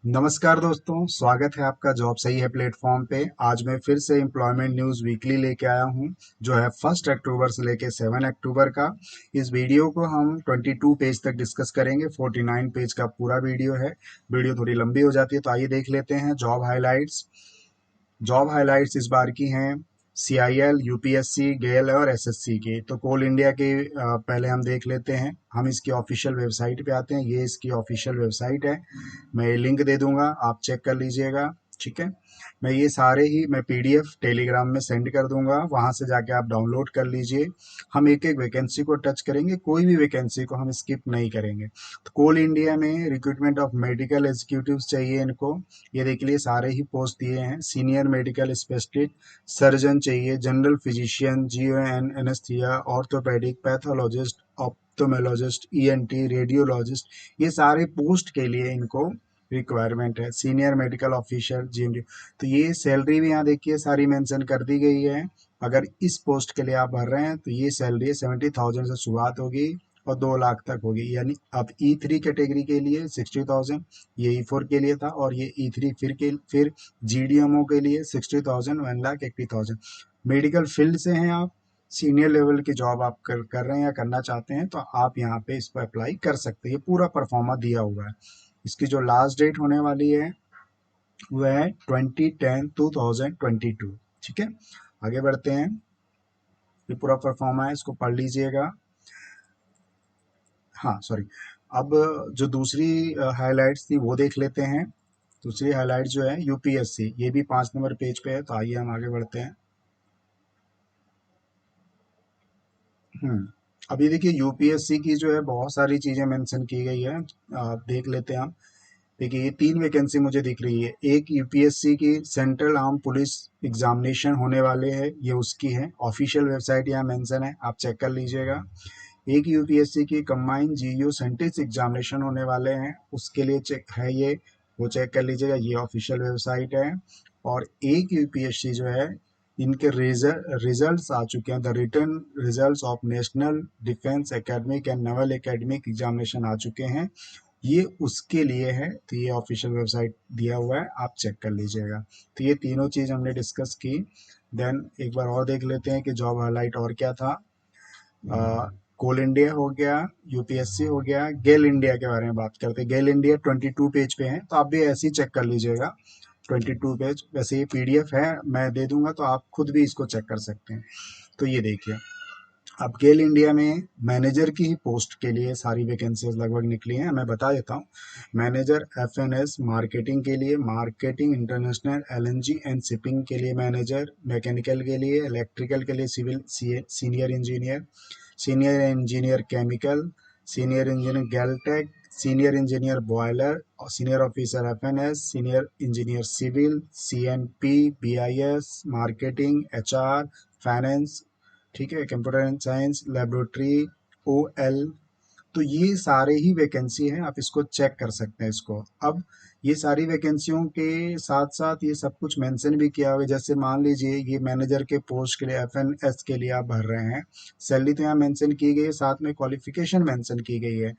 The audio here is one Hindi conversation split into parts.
नमस्कार दोस्तों, स्वागत है आपका जॉब सही है प्लेटफॉर्म पे। आज मैं फिर से एम्प्लॉयमेंट न्यूज़ वीकली लेके आया हूँ, जो है 1 अक्टूबर से लेके 7 अक्टूबर का। इस वीडियो को हम 22 पेज तक डिस्कस करेंगे। 49 पेज का पूरा वीडियो है। वीडियो थोड़ी लंबी हो जाती है, तो आइए देख लेते हैं जॉब हाइलाइट्स। जॉब हाइलाइट्स इस बार की हैं CIL, UPSC, गेल और SSC की। तो कोल इंडिया के पहले हम देख लेते हैं। हम इसकी ऑफिशियल वेबसाइट पे आते हैं। ये इसकी ऑफिशियल वेबसाइट है। मैं ये लिंक दे दूंगा, आप चेक कर लीजिएगा। ठीक है। मैं ये सारे ही PDF टेलीग्राम में सेंड कर दूंगा, वहां से जाके आप डाउनलोड कर लीजिए। हम एक एक वैकेंसी को टच करेंगे, कोई भी वैकेंसी को हम स्किप नहीं करेंगे। तो कोल इंडिया में रिक्रूटमेंट ऑफ मेडिकल एग्जीक्यूटिव चाहिए इनको। ये देख लिए सारे ही पोस्ट दिए हैं। सीनियर मेडिकल स्पेशलिस्ट, सर्जन चाहिए, general physician, GON, anaesthesia, orthopaedic, pathologist, ophthalmologist, ENT, radiologist, ये सारे पोस्ट के लिए इनको रिक्वायरमेंट है। Senior medical officer, GMD। तो ये सैलरी भी यहाँ देखिए सारी मेंशन कर दी गई है। अगर इस पोस्ट के लिए आप भर रहे हैं तो ये सैलरी 70,000 से शुरुआत होगी और 2 लाख तक होगी। यानी अब E3 कैटेगरी के लिए 60,000, ये E4 के लिए था, और ये E3 फिर GDMO के लिए 60,000, 1,80,000। मेडिकल फील्ड से हैं आप, सीनियर लेवल की जॉब आप कर रहे हैं या करना चाहते हैं, तो आप यहाँ पे इस पर अप्लाई कर सकते हैं। ये पूरा परफॉर्मा दिया हुआ है। इसकी जो लास्ट डेट होने वाली है वो है 20/10/2022। ठीक है, आगे बढ़ते हैं। ये पूरा परफॉर्मा है, इसको पढ़ लीजिएगा। हाँ सॉरी, अब जो दूसरी हाइलाइट्स थी वो देख लेते हैं। दूसरी हाइलाइट जो है UPSC, ये भी 5 नंबर पेज पे है। तो आइए हम आगे बढ़ते हैं। अभी देखिए UPSC की जो है बहुत सारी चीजें मेंशन की गई है। आप देख लेते हैं हम। देखिए ये 3 वैकेंसी मुझे दिख रही है। एक UPSC की सेंट्रल आर्म पुलिस एग्जामिनेशन होने वाले हैं, ये उसकी है। ऑफिशियल वेबसाइट यहाँ मेंशन है, आप चेक कर लीजिएगा। एक UPSC की कंबाइंड GU सेंट्रिक्स एग्जामिनेशन होने वाले हैं, उसके लिए चेक है ये, वो चेक कर लीजिएगा, ये ऑफिशियल वेबसाइट है। और एक UPSC जो है, इनके रिजल्ट्स आ चुके हैं। The return results of national defence academic and naval academic examination आ चुके हैं, ये उसके लिए है। तो ये ऑफिशियल वेबसाइट दिया हुआ है, आप चेक कर लीजिएगा। तो ये तीनों चीज हमने डिस्कस की। देन एक बार और देख लेते हैं कि जॉब हाईलाइट और क्या था। कोल इंडिया हो गया, UPSC हो गया, गेल इंडिया के बारे में बात करते हैं। गेल इंडिया 22 पेज पे है, तो आप भी ऐसे ही चेक कर लीजिएगा। 22 पेज, वैसे ये PDF है, मैं दे दूंगा, तो आप खुद भी इसको चेक कर सकते हैं। तो ये देखिए, अब गेल इंडिया में मैनेजर की ही पोस्ट के लिए सारी वैकेंसीज लगभग निकली हैं। मैं बता देता हूँ। मैनेजर FNS मार्केटिंग के लिए, marketing international LNG and shipping के लिए मैनेजर, मैकेनिकल के लिए, इलेक्ट्रिकल के लिए civil senior engineer, senior engineer chemical, senior engineer गैलटेक, senior engineer boiler, senior officer FNS, senior engineer civil, CNP, BIS, marketing, HR, finance. ठीक है, computer and science, laboratory, OL। तो ये सारे ही वैकेंसी हैं, आप इसको चेक कर सकते हैं इसको। अब ये सारी वैकेंसियों के साथ साथ ये सब कुछ मेंशन भी किया हुआ है। जैसे मान लीजिए ये मैनेजर के पोस्ट के लिए, FNS के लिए आप भर रहे हैं, सैलरी तो यहाँ मेंशन की गई है, साथ में क्वालिफिकेशन मेंशन की गई है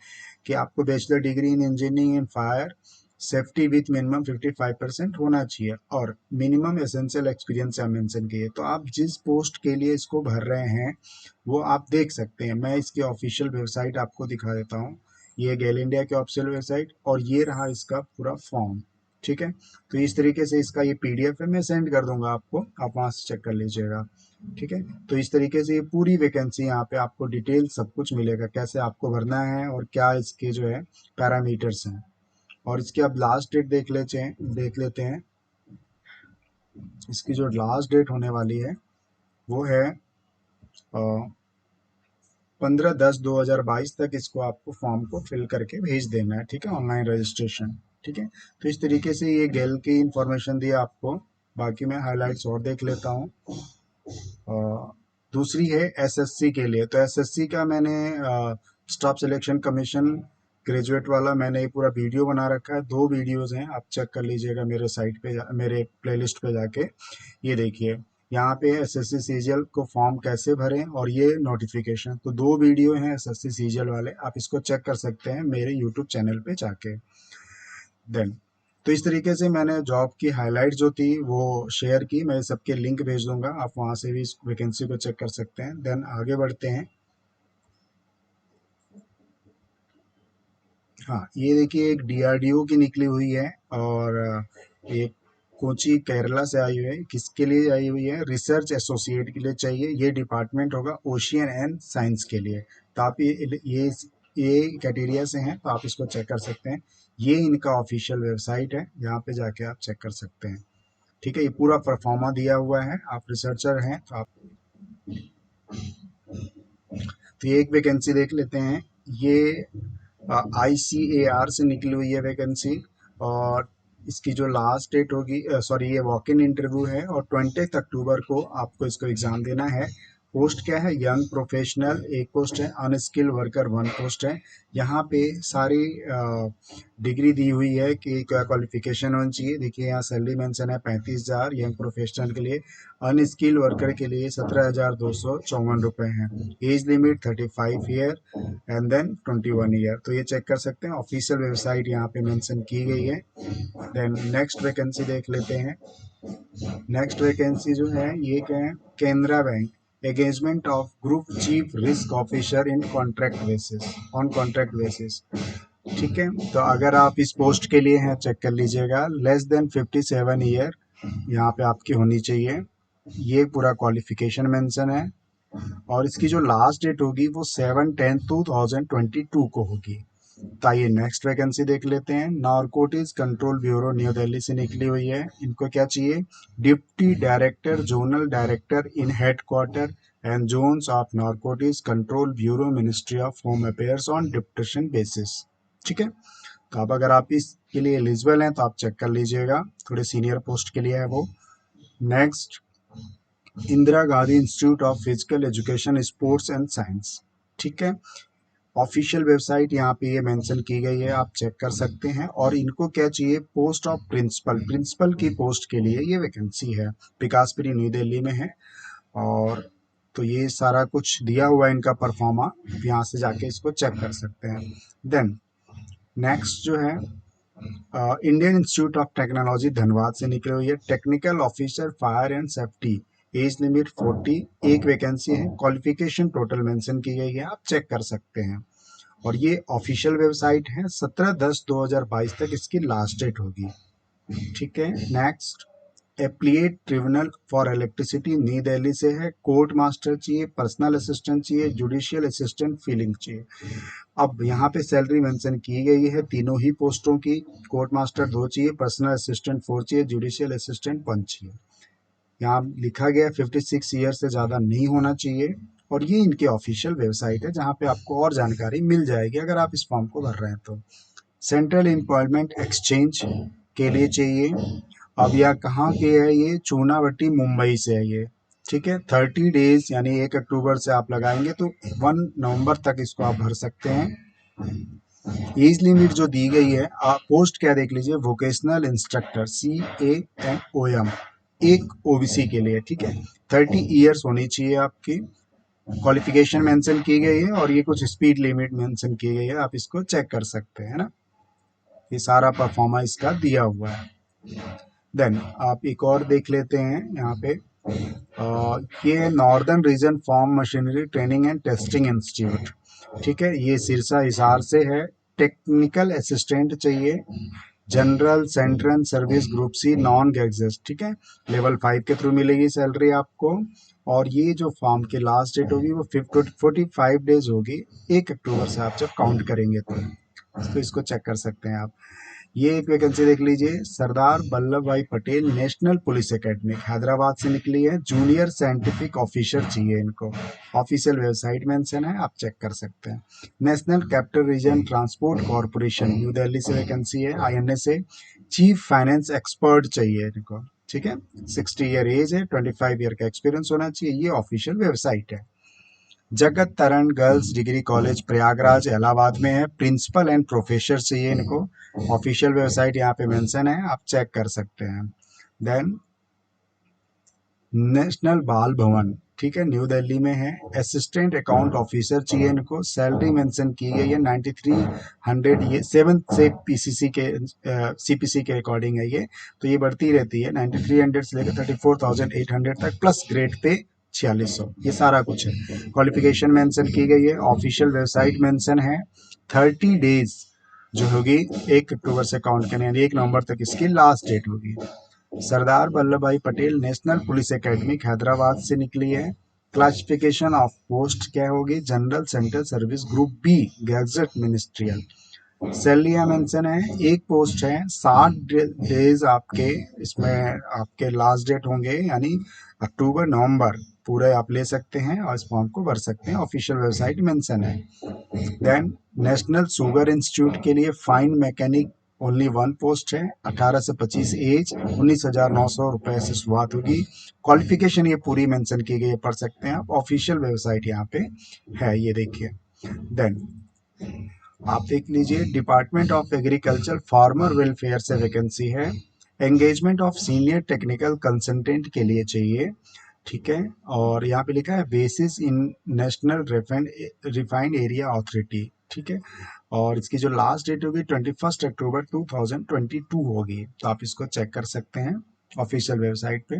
कि आपको bachelor degree in engineering in fire safety with minimum 55% होना चाहिए, और मिनिमम एसेंशियल एक्सपीरियंस यहाँ मेंशन की है। तो आप जिस पोस्ट के लिए इसको भर रहे हैं वो आप देख सकते हैं। मैं इसकी ऑफिशियल वेबसाइट आपको दिखा देता हूँ। ये गेल इंडिया की ऑफिशियल वेबसाइट, और ये रहा इसका पूरा फॉर्म। ठीक है, तो इस तरीके से इसका ये PDF है, मैं सेंड कर दूंगा आपको, आप वहां से चेक कर लीजिएगा। ठीक है, तो इस तरीके से ये पूरी वैकेंसी यहाँ पे आपको डिटेल सब कुछ मिलेगा, कैसे आपको भरना है और क्या इसके जो है पैरामीटर्स हैं। और इसकी अब लास्ट डेट देख लेते हैं। इसकी जो लास्ट डेट होने वाली है वो है 15/10/2022 तक इसको आपको फॉर्म को फिल करके भेज देना है। ठीक है, ऑनलाइन रजिस्ट्रेशन। ठीक है, तो इस तरीके से ये गेल की इंफॉर्मेशन दी आपको। बाकी मैं हाइलाइट्स और देख लेता हूँ। दूसरी है SSC के लिए। तो SSC का मैंने स्टाफ सिलेक्शन कमीशन ग्रेजुएट वाला मैंने ये पूरा वीडियो बना रखा है। 2 वीडियोस हैं, आप चेक कर लीजिएगा मेरे साइट पे मेरे प्लेलिस्ट पे जाके। ये देखिए, यहाँ पे SSC सीजीएल को फॉर्म कैसे भरें और ये नोटिफिकेशन। तो 2 वीडियो हैं SSC सीजीएल वाले, आप इसको चेक कर सकते हैं मेरे यूट्यूब चैनल पे जाके। देन तो इस तरीके से मैंने जॉब की हाईलाइट जो थी वो शेयर की। मैं सबके लिंक भेज दूंगा, आप वहाँ से भी इस वैकेंसी को चेक कर सकते हैं। देन आगे बढ़ते हैं। हाँ, ये देखिए एक डीआरडीओ की निकली हुई है, और एक कोची केरला से आई हुई है। किसके लिए आई हुई है? रिसर्च एसोसिएट के लिए चाहिए। ये डिपार्टमेंट होगा ओशियन एंड साइंस के लिए। तो आप ये कैटेरिया से हैं, तो आप इसको चेक कर सकते हैं। ये इनका ऑफिशियल वेबसाइट है, यहाँ पे जाके आप चेक कर सकते हैं। ठीक है, ये पूरा परफॉर्मा दिया हुआ है। आप रिसर्चर हैं तो आप, तो ये एक वैकेंसी देख लेते हैं। ये ICAR से निकली हुई है वैकेंसी, और इसकी जो लास्ट डेट होगी, सॉरी, ये वॉक इन इंटरव्यू है, और 20 अक्टूबर को आपको इसको एग्ज़ाम देना है। पोस्ट क्या है? यंग प्रोफेशनल एक पोस्ट है, अनस्किल्ड वर्कर वन पोस्ट है। यहाँ पे सारी डिग्री दी हुई है कि क्या क्वालिफिकेशन होनी चाहिए। देखिए यहाँ सैलरी मेंशन है 35,000 यंग प्रोफेशनल के लिए, अनस्किल्ड वर्कर के लिए 17,254 रुपये हैं। Age limit 35 year and then 21 year. तो ये चेक कर सकते हैं, ऑफिशियल वेबसाइट यहाँ पे मेंशन की गई है। देन नेक्स्ट वैकेंसी देख लेते हैं। नेक्स्ट वैकेंसी जो है ये क्या है? Canara bank engagement of group chief risk officer in contract basis, on contract basis. ठीक है, तो अगर आप इस पोस्ट के लिए हैं, चेक कर लीजिएगा। लेस देन 57 ईयर यहाँ पे आपकी होनी चाहिए। ये पूरा क्वालिफिकेशन मेंशन है, और इसकी जो लास्ट डेट होगी वो 7/10/2022 को होगी। तो आइए नेक्स्ट वैकेंसी देख लेते हैं। Narcotics control bureau New Delhi से निकली हुई है। इनको क्या चाहिए? Deputy director zonal director in headquarter and zones of narcotics control bureau ministry of home affairs on deputation basis. ठीक है, तो अब अगर आप इसके लिए एलिजिबल हैं तो आप चेक कर लीजिएगा, थोड़े सीनियर पोस्ट के लिए है वो। Next, Indira Gandhi institute of physical education sports and science. ठीक है, ऑफिशियल वेबसाइट यहाँ पे ये मेंशन की गई है, आप चेक कर सकते हैं। और इनको क्या चाहिए? पोस्ट ऑफ प्रिंसिपल, प्रिंसिपल की पोस्ट के लिए ये वैकेंसी है, विकासपुरी न्यू दिल्ली में है। और तो ये सारा कुछ दिया हुआ है इनका परफॉर्मा, यहाँ से जाके इसको चेक कर सकते हैं। देन नेक्स्ट जो है Indian institute of technology Dhanbad से निकली हुई है, technical officer fire and safety, age limit 40। एक वैकेंसी है, क्वालिफिकेशन टोटल मेंशन की गई है, आप चेक कर सकते हैं। और ये ऑफिशियल वेबसाइट है, 17/10/2022 तक इसकी लास्ट डेट होगी। ठीक है, next, appellate tribunal for electricity नई दिल्ली से है। कोर्ट मास्टर चाहिए, पर्सनल असिस्टेंट चाहिए, जुडिशियल असिस्टेंट फीलिंग चाहिए। अब यहाँ पे सैलरी मेंशन की गई है तीनों ही पोस्टों की। कोर्ट मास्टर 2 चाहिए, पर्सनल असिस्टेंट 4 चाहिए, जुडिशियल असिस्टेंट 5 चाहिए। यहाँ लिखा गया 56 ईयर से ज़्यादा नहीं होना चाहिए। और ये इनकी ऑफिशियल वेबसाइट है, जहाँ पे आपको और जानकारी मिल जाएगी अगर आप इस फॉर्म को भर रहे हैं तो। सेंट्रल एम्प्लॉयमेंट एक्सचेंज के लिए चाहिए। अब यह कहाँ के है? ये चूनाभट्टी मुंबई से है ये। ठीक है, 30 डेज यानी 1 अक्टूबर से आप लगाएंगे तो 1 नवंबर तक इसको आप भर सकते हैं। एज लिमिट जो दी गई है, आप पोस्ट क्या देख लीजिए, वोकेशनल इंस्ट्रक्टर CAMOM, एक ओबीसी के लिए। ठीक है, 30 ईयर्स होनी चाहिए आपकी। क्वालिफिकेशन मेंशन की गई है, और ये कुछ स्पीड लिमिट मेंशन की गई है, आप इसको चेक कर सकते हैं ना। ये सारा परफॉर्मेंस इसका दिया हुआ है। देन आप एक और देख लेते हैं यहाँ पे, ये northern region farm machinery training and testing institute. ठीक है, ये सिरसा हिसार से है। टेक्निकल असिस्टेंट चाहिए, general central service group C non gazetted. ठीक है, लेवल 5 के थ्रू मिलेगी सैलरी आपको। और ये जो फॉर्म की लास्ट डेट होगी वो 45 डेज होगी, 1 अक्टूबर से आप जब काउंट करेंगे तो इसको चेक कर सकते हैं आप। ये एक वैकेंसी देख लीजिए, सरदार Vallabh Bhai Patel national police academy Hyderabad से निकली है, जूनियर साइंटिफिक ऑफिसर चाहिए इनको। ऑफिशियल वेबसाइट मेंशन है, आप चेक कर सकते हैं। National capital region transport corporation new Delhi से वैकेंसी है, INA से। चीफ फाइनेंस एक्सपर्ट चाहिए इनको। ठीक है, 60 ईयर एज है, 25 ईयर का एक्सपीरियंस होना चाहिए। ये ऑफिशियल वेबसाइट है। Jagat Taran girls degree college Prayagraj Allahabad में है, प्रिंसिपल एंड प्रोफेसर चाहिए इनको। ऑफिशियल वेबसाइट यहाँ पे मेंशन है, आप चेक कर सकते हैं। देन नेशनल बाल भवन ठीक है, न्यू दिल्ली में है। असिस्टेंट अकाउंट ऑफिसर चाहिए इनको, सैलरी मेंशन की गई है 9300, ये 7th से पीसीसी के सीपीसी के अकॉर्डिंग है ये, तो ये बढ़ती रहती है 9300 से लेकर 34,800 तक, प्लस ग्रेड पे 4600, ये सारा कुछ है। क्वालिफिकेशन मेंशन की गई है, ऑफिशियल वेबसाइट मेंशन है। 30 डेज जो होगी 1 अक्टूबर से काउंट करें, यानी 1 नवंबर तक इसकी लास्ट डेट होगी। Sardar Vallabh Bhai Patel national police academy Hyderabad से निकली है। क्लासिफिकेशन ऑफ पोस्ट क्या होगी, general, central service, group B, gazetted ministerial. Salary यहाँ मेंशन है, एक पोस्ट है, 60 डेज आपके इसमें आपके लास्ट डेट होंगे, यानी अक्टूबर नवंबर पूरे आप ले सकते हैं और इस फॉर्म को भर सकते हैं। ऑफिशियल वेबसाइट मेंशन है। देन नेशनल शुगर इंस्टीट्यूट के लिए फाइन मैकेनिक ओनली 1 पोस्ट है, 18 से 25 एज, 19,900 रुपए से शुरुआत होगी। क्वालिफिकेशन ये पूरी मेंशन की गई है, पढ़ सकते हैं आप, ऑफिशियल वेबसाइट यहाँ पे है, ये देखिए। देन आप देख लीजिए, department of agriculture farmer welfare से वैकेंसी है। Engagement of senior technical consultant के लिए चाहिए, ठीक है। और यहाँ पे लिखा है बेसिस इन नेशनल रिफाइंड एरिया अथॉरिटी, ठीक है। और इसकी जो लास्ट डेट होगी 21 अक्टूबर 2022 होगी, तो आप इसको चेक कर सकते हैं ऑफिशियल वेबसाइट पे।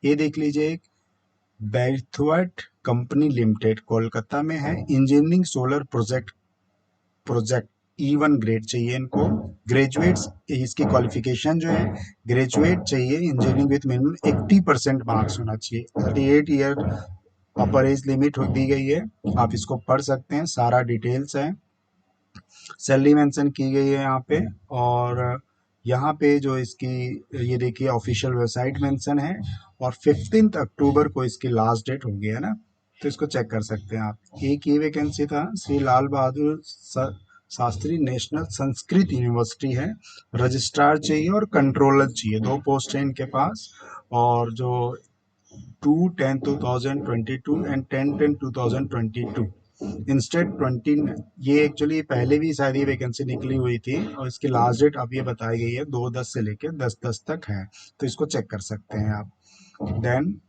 ये देख लीजिए, एक बैथवर्ट कंपनी लिमिटेड कोलकाता में है, engineering solar project E1 grade चाहिए इनको। ग्रेजुएट्स, इसकी क्वालिफिकेशन जो है ग्रेजुएट चाहिए, इंजीनियरिंग विथ मिनिमम 80% मार्क्स होना चाहिए। 38 ईयर अपर एज लिमिट दी गई है, आप इसको पढ़ सकते हैं, सारा डिटेल्स है। सैलरी मेंशन की गई है यहाँ पे, और यहाँ पे जो इसकी ये देखिए ऑफिशियल वेबसाइट मेंशन है, और 15 अक्टूबर को इसकी लास्ट डेट होगी, है ना, तो इसको चेक कर सकते हैं आप। एक ये वैकेंसी था, श्री लाल बहादुर शास्त्री नेशनल संस्कृत यूनिवर्सिटी है, रजिस्ट्रार चाहिए और कंट्रोलर चाहिए, 2 पोस्ट है इनके पास। और जो 2/10/2022 एंड 10/10/2022 इंस्टेड 20, ये एक्चुअली पहले भी शायद ये वैकेंसी निकली हुई थी, और इसकी लास्ट डेट अब ये बताई गई है 2/10 से लेकर 10/10 तक है, तो इसको चेक कर सकते हैं आप। देन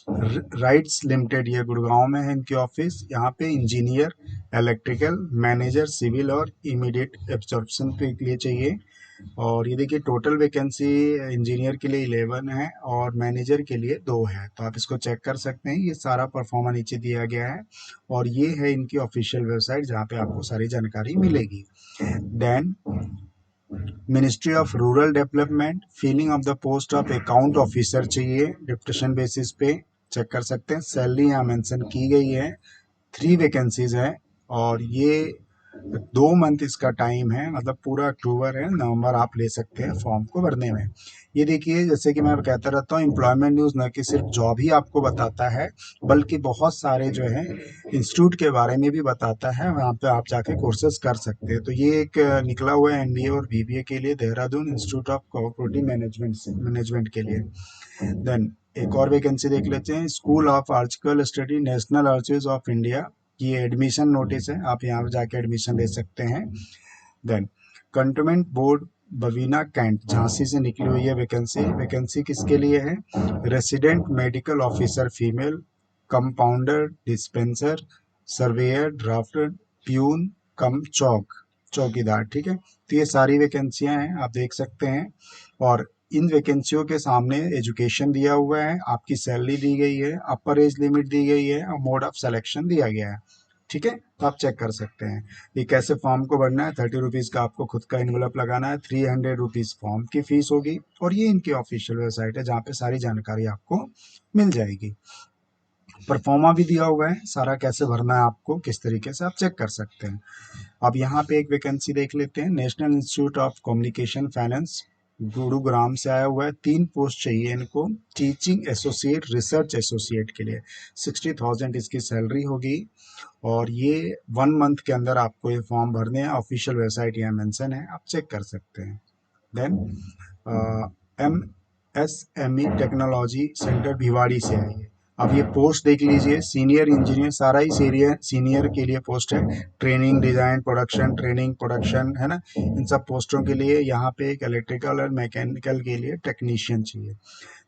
राइट्स लिमिटेड, ये गुड़गांव में है इनकी ऑफिस, यहाँ पे इंजीनियर, इलेक्ट्रिकल, मैनेजर सिविल और इमीडिएट एब्जॉर्प्शन के लिए चाहिए। और ये देखिए टोटल वैकेंसी इंजीनियर के लिए 11 है और मैनेजर के लिए 2 है, तो आप इसको चेक कर सकते हैं। ये सारा परफॉर्मा नीचे दिया गया है, और ये है इनकी ऑफिशियल वेबसाइट जहाँ पे आपको सारी जानकारी मिलेगी। Then ministry of rural development, filling of the post of account officer चाहिए, डिप्टेशन बेसिस पे, चेक कर सकते हैं। सैलरी यहाँ मेंशन की गई है, 3 वैकेंसीज है, और ये 2 मंथ इसका टाइम है, मतलब पूरा अक्टूबर है, नवंबर आप ले सकते हैं फॉर्म को भरने में। ये देखिए, जैसे कि मैं कहता रहता हूँ, एम्प्लॉयमेंट न्यूज़ न कि सिर्फ जॉब ही आपको बताता है, बल्कि बहुत सारे जो है इंस्टीट्यूट के बारे में भी बताता है, वहाँ पे आप जाके कोर्सेज कर सकते हैं। तो ये एक निकला हुआ है एमबीए और बीबीए के लिए, Dehradun institute of cooperative management के लिए। देन एक और वैकेंसी देख लेते हैं, school of article study, national archives of India, ये एडमिशन नोटिस है, आप यहाँ पर जाके एडमिशन ले सकते हैं। Then cantonment board Babina cantt, Jhansi से निकली हुई है वैकेंसी। वैकेंसी किसके लिए है, resident medical officer female, compounder, dispenser, surveyor, drafter, peon cum चौकीदार, ठीक है। तो ये सारी वैकेंसियां हैं, आप देख सकते हैं। और इन वैकेंसियों के सामने एजुकेशन दिया हुआ है, आपकी सैलरी दी गई है, अपर एज लिमिट दी गई है, और मोड ऑफ सिलेक्शन दिया गया है, ठीक है। तो आप चेक कर सकते हैं ये कैसे फॉर्म को भरना है। 30 रुपीज़ का आपको खुद का इन्वेलप लगाना है, 300 रुपीज़ फॉर्म की फीस होगी, और ये इनकी ऑफिशियल वेबसाइट है जहाँ पे सारी जानकारी आपको मिल जाएगी। परफॉर्मा भी दिया हुआ है, सारा कैसे भरना है आपको किस तरीके से आप चेक कर सकते हैं। अब यहाँ पे एक वैकेंसी देख लेते हैं, national institute of communication finance, Gurugram से आया हुआ है, 3 पोस्ट चाहिए इनको, टीचिंग एसोसिएट, रिसर्च एसोसिएट के लिए, 60,000 इसकी सैलरी होगी, और ये 1 मंथ के अंदर आपको ये फॉर्म भरने हैं। ऑफिशियल वेबसाइट यहाँ मेंशन है, आप चेक कर सकते हैं। Then M S M E technology centre Bhiwadi से है ये, अब ये पोस्ट देख लीजिए, सीनियर इंजीनियर, सारा ही सीनियर के लिए पोस्ट है। Training, design, production, training, production, है ना, इन सब पोस्टों के लिए यहाँ पे एक इलेक्ट्रिकल और मैकेनिकल के लिए टेक्नीशियन चाहिए।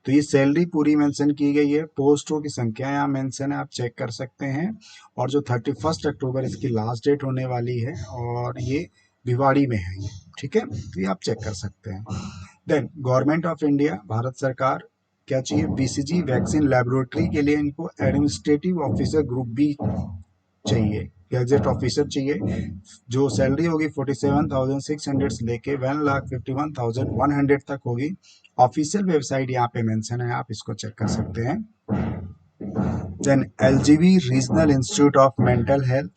तो ये सैलरी पूरी मेंशन की गई है, पोस्टों की संख्या यहाँ मेंशन है, आप चेक कर सकते हैं। और जो 31 अक्टूबर इसकी लास्ट डेट होने वाली है, और ये भिवाड़ी में है ये, ठीक है, तो ये आप चेक कर सकते हैं। Then government of India, Bharat सरकार, क्या चाहिए, बीसीजी वैक्सीन लेबोरेटरी के लिए इनको एडमिनिस्ट्रेटिव ऑफिसर ग्रुप बी चाहिए, गैजेट ऑफिसर चाहिए। जो सैलरी होगी 47,600 से लेके 1,51,100 तक होगी। ऑफिशियल वेबसाइट यहाँ पे मेंशन है, आप इसको चेक कर सकते हैं। Then LGB regional institute of mental health,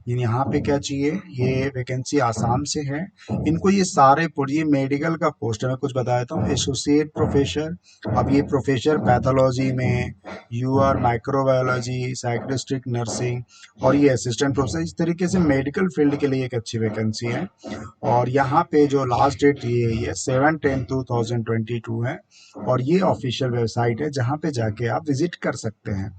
यहाँ पे क्या चाहिए, ये वैकेंसी आसाम से है। इनको ये सारे ये मेडिकल का पोस्ट है, मैं कुछ बता देता हूँ। एसोसिएट प्रोफेसर, अब ये प्रोफेसर पैथोलॉजी में, यूआर माइक्रोबायोलॉजी, साइक्रेस्टिक नर्सिंग, और ये असिस्टेंट प्रोफेसर, इस तरीके से मेडिकल फील्ड के लिए एक अच्छी वैकेंसी है। और यहाँ पे जो लास्ट डेट ये 7/10/2022 है, और ये ऑफिशियल वेबसाइट है जहाँ पे जाके आप विजिट कर सकते हैं।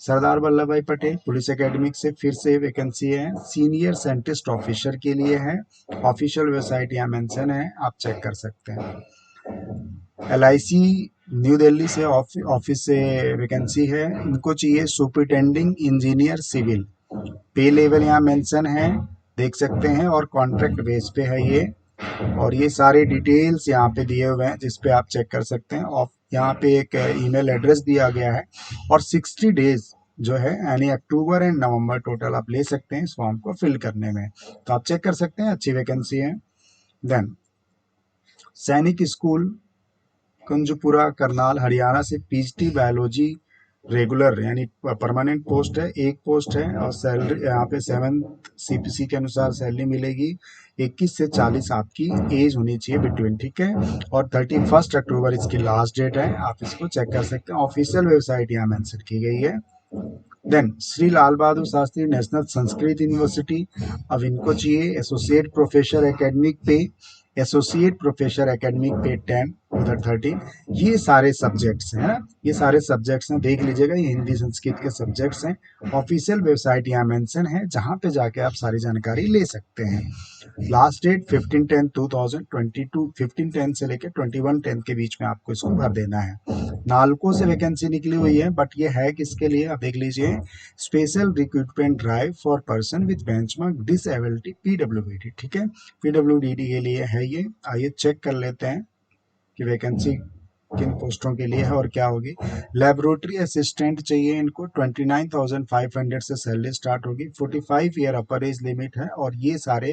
सरदार वल्लभ भाई पटेल पुलिस एकेडमिक से फिर से वैकेंसी है, सीनियर साइंटिस्ट ऑफिसर के लिए है। ऑफिशियल वेबसाइट यहाँ मेंशन है, आप चेक कर सकते हैं। एलआईसी न्यू दिल्ली से ऑफिस से वैकेंसी है, इनको चाहिए सुपरिटेंडिंग इंजीनियर सिविल। पे लेवल यहाँ मेंशन है, देख सकते हैं, और कॉन्ट्रैक्ट बेस पे है ये। और ये सारे डिटेल्स यहाँ पे दिए हुए हैं जिस पे आप चेक कर सकते हैं। और यहाँ पे एक ईमेल एड्रेस दिया गया है, और 60 डेज जो है, यानी अक्टूबर एंड नवंबर टोटल आप ले सकते हैं इस फॉर्म को फिल करने में। तो आप चेक कर सकते हैं, अच्छी वैकेंसी है। देन सैनिक स्कूल कुंजपुरा करनाल हरियाणा से पीएचडी बायोलॉजी रेगुलर यानी परमानेंट पोस्ट है, एक पोस्ट है। और सैलरी यहाँ पे 7th सीपीसी के अनुसार सैलरी मिलेगी। 21 से 40 आपकी एज होनी चाहिए बिटवीन, ठीक है। और 31 अक्टूबर इसकी लास्ट डेट है, आप इसको चेक कर सकते हैं। ऑफिशियल वेबसाइट यहाँ मेंशन की गई है। Then Shri Lal Bahadur Shastri national Sanskrit university, अब इनको चाहिए एसोसिएट प्रोफेसर एकेडमिक पे, एसोसिएट प्रोफेसर एकेडमिक पे 10 उधर 13। ये सारे सब्जेक्ट्स हैं ना, ये सारे सब्जेक्ट्स हैं, देख लीजिएगा, ये हिंदी संस्कृत के सब्जेक्ट्स हैं। ऑफिशियल वेबसाइट यहाँ मेंशन है, जहाँ पे जाके आप सारी जानकारी ले सकते हैं। लास्ट डेट 15/10/2022, 15/10 से लेकर 21/10 के बीच में आपको इसको भर देना है। नालको से वैकेंसी निकली हुई है, बट ये है किसके लिए, आप देख लीजिए, special recruitment drive for person with benchmark disability PWD, ठीक है, पीडब्ल्यूडी के लिए है ये। आइए चेक कर लेते हैं कि वैकेंसी किन पोस्टों के लिए है और क्या होगी। लेबोरेटरी असिस्टेंट चाहिए इनको, 29,500 से सैलरी स्टार्ट होगी। 45 ईयर अपर एज लिमिट है, और ये सारे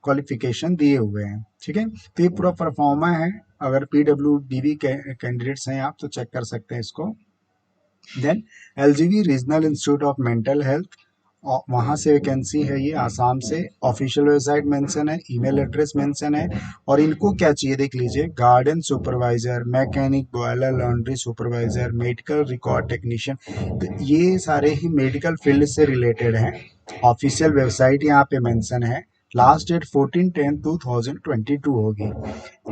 क्वालिफिकेशन दिए हुए हैं, ठीक है। तो ये पूरा परफॉर्मा है, अगर पीडब्ल्यूडी कैंडिडेट्स हैं आप तो चेक कर सकते हैं इसको। Then LGB regional institute of mental health, वहाँ से वैकेंसी है ये, आसाम से। ऑफिशियल वेबसाइट मेंशन है, ईमेल एड्रेस मेंशन है। और इनको क्या चाहिए देख लीजिए, garden supervisor, mechanic, boiler, laundry supervisor, medical record technician, तो ये सारे ही मेडिकल फील्ड से रिलेटेड हैं। ऑफिशियल वेबसाइट यहाँ पे मेंशन है। लास्ट डेट 14/10/2022 होगी।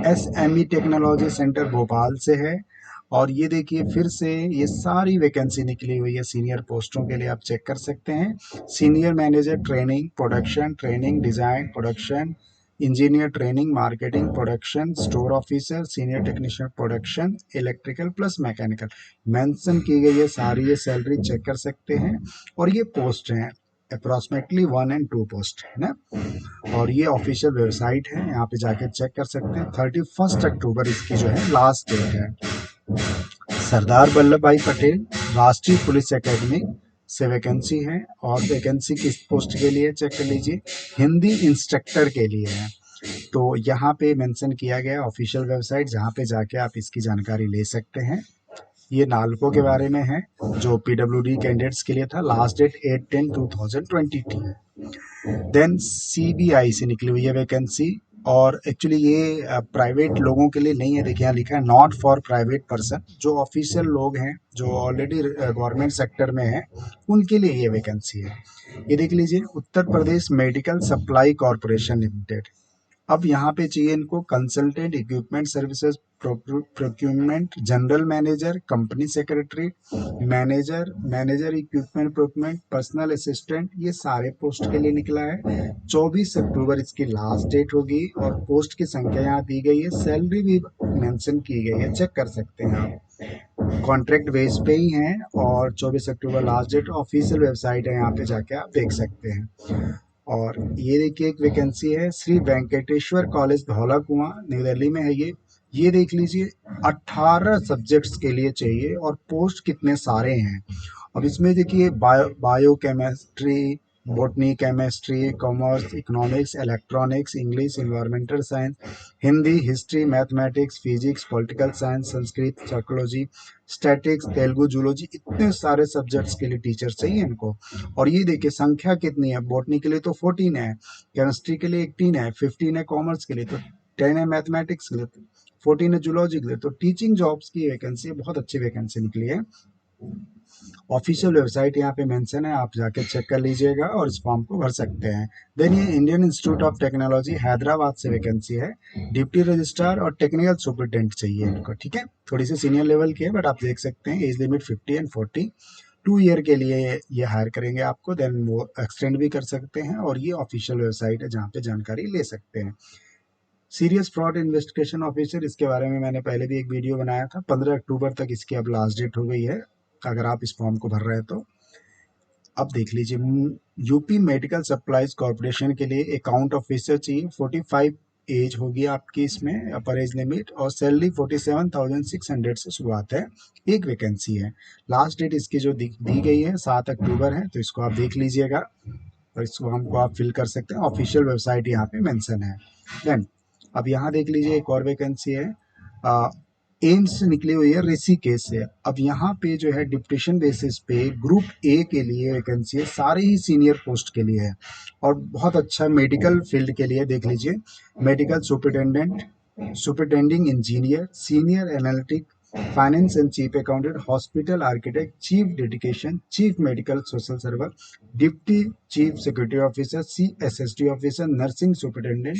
एसएमई टेक्नोलॉजी सेंटर भोपाल से है। और ये देखिए फिर से ये सारी वैकेंसी निकली हुई है सीनियर पोस्टों के लिए, आप चेक कर सकते हैं। Senior manager training production, training design production, engineer training marketing production, store officer, senior technician production, electrical plus mechanical, mention की गई है सारी। ये सैलरी चेक कर सकते हैं। और ये पोस्ट हैं अप्रॉक्सीमेटली 1 और 2 पोस्ट है ना। और ये ऑफिशियल वेबसाइट है, यहाँ पे जाके चेक कर सकते हैं। 31 अक्टूबर इसकी जो है लास्ट डेट है। सरदार वल्लभ भाई पटेल राष्ट्रीय पुलिस एकेडमी से वैकेंसी है, और वैकेंसी किस पोस्ट के लिए चेक कर लीजिए, हिंदी इंस्ट्रक्टर के लिए है। तो यहाँ पे मेंशन किया गया ऑफिशियल वेबसाइट, जहाँ पे जाके आप इसकी जानकारी ले सकते हैं। ये नालको के बारे में है, जो पीडब्ल्यूडी कैंडिडेट्स के लिए था। लास्ट डेट 8/10/2022 है। देन सीबीआई से निकली हुई है वैकेंसी, और एक्चुअली ये प्राइवेट लोगों के लिए नहीं है, देखिए यहाँ लिखा है नॉट फॉर प्राइवेट पर्सन। जो ऑफिशियल लोग हैं, जो ऑलरेडी गवर्नमेंट सेक्टर में हैं, उनके लिए ये वैकेंसी है। ये देख लीजिए, Uttar Pradesh medical supply corporation limited, अब यहाँ पे चाहिए इनको consultant equipment services procurement general manager company secretary manager equipment procurement personal assistant, ये सारे पोस्ट के लिए निकला है। 24 अक्टूबर इसकी लास्ट डेट होगी और पोस्ट की संख्या यहाँ दी गई है, सैलरी भी मेंशन की गई है, चेक कर सकते हैं आप। कॉन्ट्रैक्ट बेस पे ही हैं और 24 अक्टूबर लास्ट डेट, ऑफिशियल वेबसाइट है, यहाँ पे जाके आप देख सकते हैं। और ये देखिए एक वैकेंसी है श्री वेंकटेश्वर कॉलेज धौला कुआं न्यू दिल्ली में है ये देख लीजिए 18 सब्जेक्ट्स के लिए चाहिए और पोस्ट कितने सारे हैं। अब इसमें देखिए bio chemistry, botany, chemistry, commerce, economics, electronics, English, environmental science, Hindi, history, mathematics, physics, political science, Sanskrit, psychology, statics, Telugu, zoology, इतने सारे सब्जेक्ट्स के लिए टीचर चाहिए इनको। और ये देखिए संख्या कितनी है, बॉटनी के लिए तो 14 है, केमिस्ट्री के लिए 18 है, 15 है कॉमर्स के लिए, तो 10 है मैथमेटिक्स के लिए, 14 है जूलॉजी के लिए। तो टीचिंग जॉब्स की वैकेंसी बहुत अच्छी वैकेंसी निकली है। ऑफिशियल वेबसाइट यहाँ पे मेंशन है, आप जाके चेक कर लीजिएगा और इस फॉर्म को भर सकते हैं। देन ये Indian institute of technology Hyderabad से वैकेंसी है, डिप्टी रजिस्ट्रार और टेक्निकल सुपरिटेंडेंट चाहिए इनको, ठीक है। थोड़ी सी सीनियर लेवल की है बट आप देख सकते हैं, एज लिमिट 50 एंड 40, 2 ईयर के लिए ये हायर करेंगे आपको, देन वो एक्सटेंड भी कर सकते हैं। और ये ऑफिशियल वेबसाइट है जहाँ पे जानकारी ले सकते हैं। सीरियस फ्रॉड इन्वेस्टिगेशन ऑफिसर, इसके बारे में मैंने पहले भी एक वीडियो बनाया था। 15 अक्टूबर तक इसकी अब लास्ट डेट हो गई है अगर आप इस फॉर्म को भर रहे हैं तो। अब देख लीजिए यूपी मेडिकल सप्लाईज कॉर्पोरेशन के लिए अकाउंट ऑफिसर चाहिए, 45 एज होगी आपकी इसमें, अपर एज लिमिट, और सैलरी 47,600 से शुरुआत है। एक वैकेंसी है, लास्ट डेट इसकी जो दी गई है 7 अक्टूबर है, तो इसको आप देख लीजिएगा और इसको हमको आप फिल कर सकते हैं। ऑफिशियल वेबसाइट यहाँ पे मेंशन है। देन अब यहाँ देख लीजिए एक और वैकेंसी है, एम्स से निकली हुई है ऋषिकेश से। अब यहाँ पे जो है डिप्टेशन बेसिस पे ग्रुप ए के लिए वैकेंसी है, सारे ही सीनियर पोस्ट के लिए है और बहुत अच्छा मेडिकल फील्ड के लिए। देख लीजिए medical superintendent, superintending engineer, senior analytic, finance and chief accountant, hospital architect, chief dedication, chief medical social server, deputy chief security officer, CSSD officer, nursing superintendent,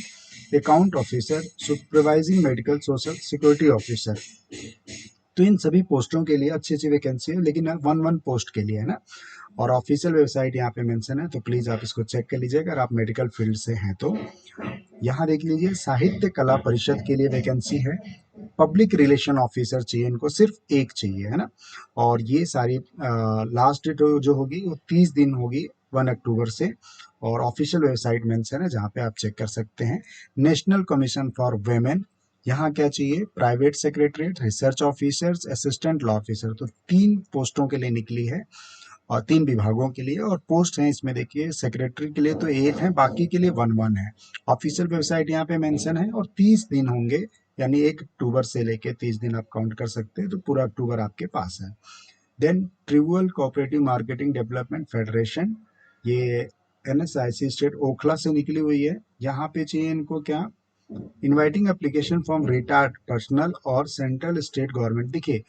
account officer, supervising medical social security officer. तो इन सभी पोस्टों के लिए अच्छी अच्छी वैकेंसी है, लेकिन 1 पोस्ट के लिए है ना। और ऑफिशियल वेबसाइट यहाँ पे मेंशन है, तो प्लीज आप इसको चेक कर लीजिएगा अगर आप मेडिकल फील्ड से हैं तो। यहाँ देख लीजिए साहित्य कला परिषद के लिए वैकेंसी है, पब्लिक रिलेशन ऑफिसर चाहिए इनको, सिर्फ एक चाहिए है ना। और ये सारी लास्ट डेट जो होगी वो 30 दिन होगी 1 अक्टूबर से, और ऑफिशियल वेबसाइट मेंशन है जहाँ पे आप चेक कर सकते हैं। नेशनल कमीशन फॉर वेमेन, यहाँ क्या चाहिए, private secretariat, research officers, assistant law officer, तो 3 पोस्टों के लिए निकली है और 3 विभागों के लिए। और पोस्ट हैं इसमें देखिए, सेक्रेटरी के लिए तो 8 है, बाकी के लिए 1 है। ऑफिशियल वेबसाइट यहाँ पे मेंशन है और 30 दिन होंगे, यानी 1 अक्टूबर से लेके 30 दिन आप काउंट कर सकते हैं, तो पूरा अक्टूबर आपके पास है। Then tribunal cooperative marketing development federation, ये NSIC स्टेट ओखला से निकली हुई है। यहाँ पे चाहिए इनको क्या, inviting application from retired personnel और सेंट्रल स्टेट गवर्नमेंट। देखिए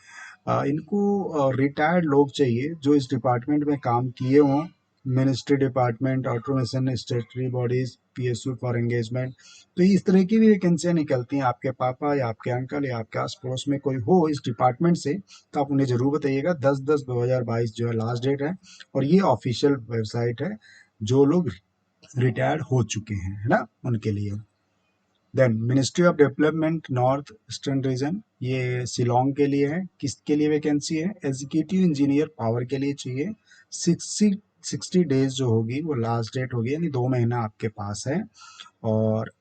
इनको रिटायर्ड लोग चाहिए जो इस डिपार्टमेंट में काम किए हों, ministry department, automation, स्टेटरी bodies, PSU for engagement. तो इस तरह की भी वैकेंसियाँ निकलती हैं, आपके पापा या आपके अंकल या आपके आस पड़ोस में कोई हो इस डिपार्टमेंट से, तो आप उन्हें जरूर बताइएगा। 10/10/2022 जो है लास्ट डेट है, और ये ऑफिशियल वेबसाइट है जो लोग रिटायर्ड हो चुके हैं है ना, उनके लिए। Then ministry of development north eastern region, ये शिलोंग के लिए है। किसके लिए वैकेंसी है, एग्जीक्यूटिव इंजीनियर पावर के लिए चाहिए। 60 डेज जो होगी वो लास्ट डेट होगी, यानी 2 महीना आपके पास है। और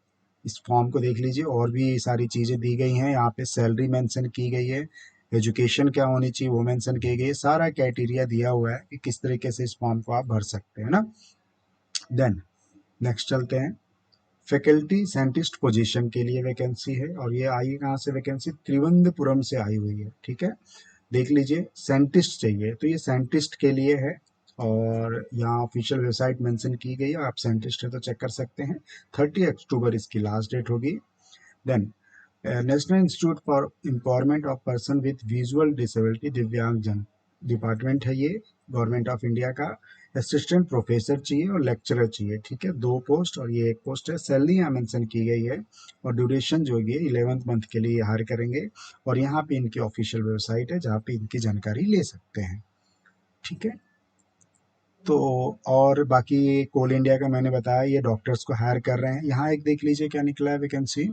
इस फॉर्म को देख लीजिए, और भी सारी चीज़ें दी गई हैं यहाँ पे, सैलरी मेंशन की गई है, एजुकेशन क्या होनी चाहिए वो मेंशन की गई है, सारा क्राइटेरिया दिया हुआ है कि किस तरीके से इस फॉर्म को आप भर सकते हैं ना। देन नेक्स्ट चलते हैं, फैकल्टी साइंटिस्ट पोजीशन के लिए वैकेंसी है, और ये आई कहाँ से वैकेंसी, त्रिवेंद्रपुरम से आई हुई है, ठीक है। देख लीजिए साइंटिस्ट चाहिए, तो ये साइंटिस्ट के लिए है और यहाँ ऑफिशियल वेबसाइट मेंशन की गई है, आप साइंटिस्ट है तो चेक कर सकते हैं। 30 अक्टूबर इसकी लास्ट डेट होगी। Then national institute for empowerment of person with visual disability, दिव्यांगजन डिपार्टमेंट है ये, गवर्नमेंट ऑफ इंडिया का। असिस्टेंट प्रोफेसर चाहिए और लेक्चरर चाहिए, ठीक है, 2 पोस्ट और ये 1 पोस्ट है। सैलरी यहाँ मेंशन की गई है और ड्यूरेशन जो है 11th मंथ के लिए हायर करेंगे। और यहाँ पे इनकी ऑफिशियल वेबसाइट है जहाँ पे इनकी जानकारी ले सकते हैं, ठीक है। तो और बाकी कोल इंडिया का मैंने बताया, ये डॉक्टर्स को हायर कर रहे हैं। यहाँ एक देख लीजिए क्या निकला है वैकेंसी,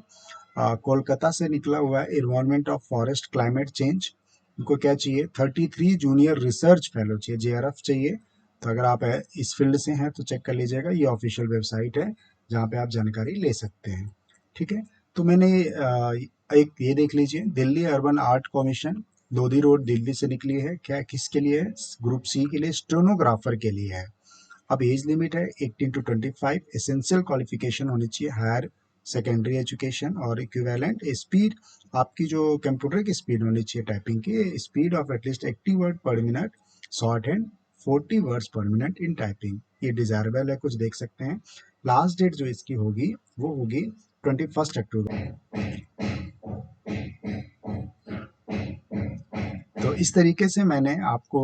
कोलकाता से निकला हुआ है, environment of forest climate change. इनको क्या चाहिए, 33 जूनियर रिसर्च फेलो चाहिए, जेआरएफ चाहिए। तो अगर आप इस फील्ड से हैं तो चेक कर लीजिएगा, ये ऑफिशियल वेबसाइट है जहाँ पे आप जानकारी ले सकते हैं, ठीक है। तो मैंने एक ये देख लीजिए, Delhi urban art commission, Lodhi road Delhi से निकली है। क्या किसके लिए है, ग्रुप सी के लिए, स्टेनोग्राफर के लिए है। अब एज लिमिट है 18 टू 25। एसेंशियल क्वालिफिकेशन होनी चाहिए हायर सेकेंडरी एजुकेशन और इक्विवेलेंट स्पीड। आपकी जो कंप्यूटर की स्पीड होनी चाहिए, टाइपिंग की स्पीड ऑफ एटलीस्ट 80 वर्ड पर मिनट शॉर्ट हैंड, 40 वर्ड्स पर मिनट इन टाइपिंग, ये डिजायरेबल है, कुछ देख सकते हैं। लास्ट डेट जो इसकी होगी वो होगी 21 अक्टूबर। तो इस तरीके से मैंने आपको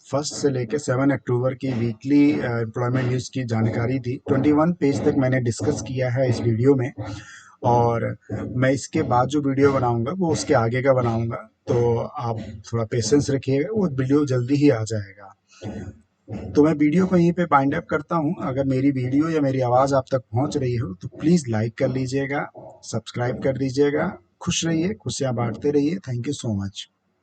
1 से लेकर 7 अक्टूबर की वीकली एम्प्लॉयमेंट न्यूज़ की जानकारी दी। 21 पेज तक मैंने डिस्कस किया है इस वीडियो में, और मैं इसके बाद जो वीडियो बनाऊंगा वो उसके आगे का बनाऊंगा। तो आप थोड़ा पेशेंस रखिएगा, वो वीडियो जल्दी ही आ जाएगा। तो मैं वीडियो को यहीं पे बाइंड अप करता हूँ। अगर मेरी वीडियो या मेरी आवाज़ आप तक पहुँच रही हो तो प्लीज़ लाइक कर लीजिएगा, सब्सक्राइब कर दीजिएगा। खुश रहिए, खुशियाँ बांटते रहिए। Thank you so much.